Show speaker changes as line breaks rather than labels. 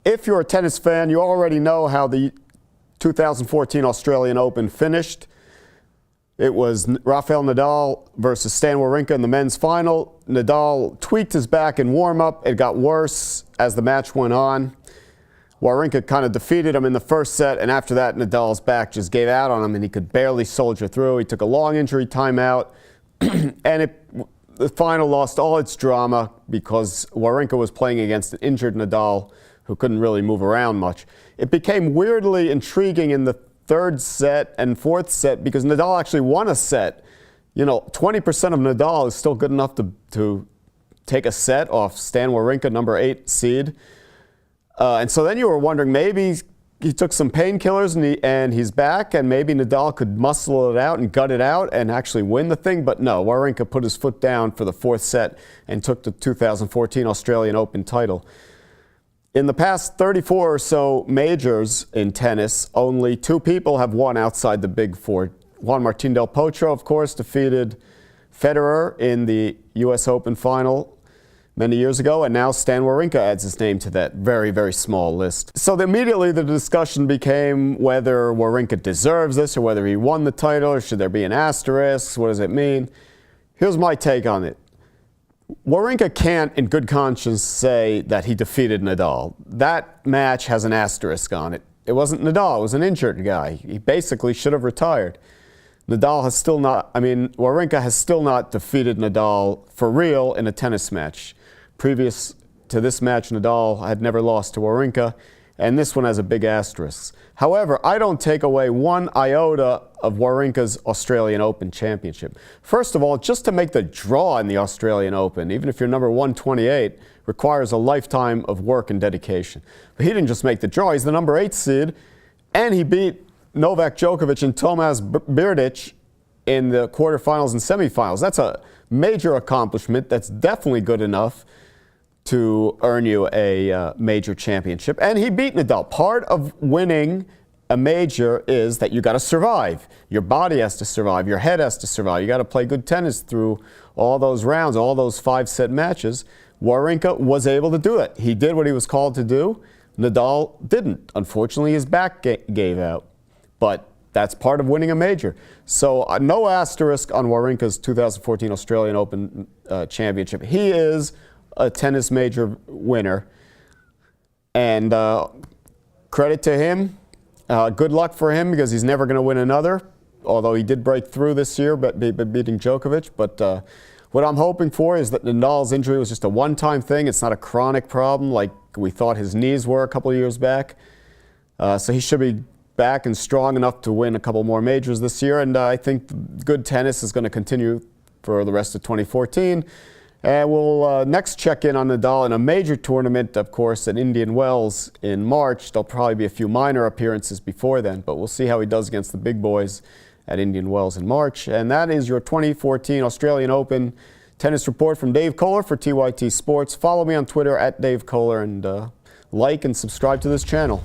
If you're a tennis fan, you already know how the 2014 Australian Open finished. It was Rafael Nadal versus Stan Wawrinka in the men's final. Nadal tweaked his back in warm-up. It got worse as the match went on. Wawrinka kind of defeated him in the first set, and after that, Nadal's back just gave out on him, and he could barely soldier through. He took a long injury timeout, and the final lost all its drama because Wawrinka was playing against an injured Nadal who couldn't really move around much. It became weirdly intriguing in the third set and fourth set because Nadal actually won a set. You know, 20% of Nadal is still good enough to take a set off Stan Wawrinka, number 8 seed. And so then you were wondering, maybe he took some painkillers and he's back, and maybe Nadal could muscle it out and gut it out and actually win the thing. But no, Wawrinka put his foot down for the fourth set and took the 2014 Australian Open title. In the past 34 or so majors in tennis, only 2 people have won outside the Big Four. Juan Martín del Potro, of course, defeated Federer in the US Open final many years ago, and now Stan Wawrinka adds his name to that very, very small list. So immediately the discussion became whether Wawrinka deserves this or whether he won the title, or should there be an asterisk? What does it mean? Here's my take on it. Wawrinka can't, in good conscience, say that he defeated Nadal. That match has an asterisk on it. It wasn't Nadal, it was an injured guy. He basically should have retired. Wawrinka has still not defeated Nadal for real in a tennis match. Previous to this match, Nadal had never lost to Wawrinka, and this one has a big asterisk. However, I don't take away one iota of Wawrinka's Australian Open championship. First of all, just to make the draw in the Australian Open, even if you're number 128, requires a lifetime of work and dedication. But he didn't just make the draw, he's the number 8 seed, and he beat Novak Djokovic and Tomas Berdych in the quarterfinals and semifinals. That's a major accomplishment. That's definitely good enough to earn you a major championship. And he beat Nadal. Part of winning a major is that you got to survive. Your body has to survive. Your head has to survive. You got to play good tennis through all those rounds, all those 5-set matches. Wawrinka was able to do it. He did what he was called to do. Nadal didn't. Unfortunately, his back gave out. But that's part of winning a major. So no asterisk on Wawrinka's 2014 Australian Open championship. He is a tennis major winner, and credit to him. Good luck for him, because he's never going to win another, although he did break through this year by beating Djokovic. But what I'm hoping for is that Nadal's injury was just a one-time thing. It's not a chronic problem like we thought his knees were a couple of years back. So he should be back and strong enough to win a couple more majors this year, and I think good tennis is going to continue for the rest of 2014. And we'll next check in on Nadal in a major tournament, of course, at Indian Wells in March. There'll probably be a few minor appearances before then, but we'll see how he does against the big boys at Indian Wells in March. And that is your 2014 Australian Open tennis report from Dave Kohler for TYT Sports. Follow me on Twitter at Dave Kohler, and like and subscribe to this channel.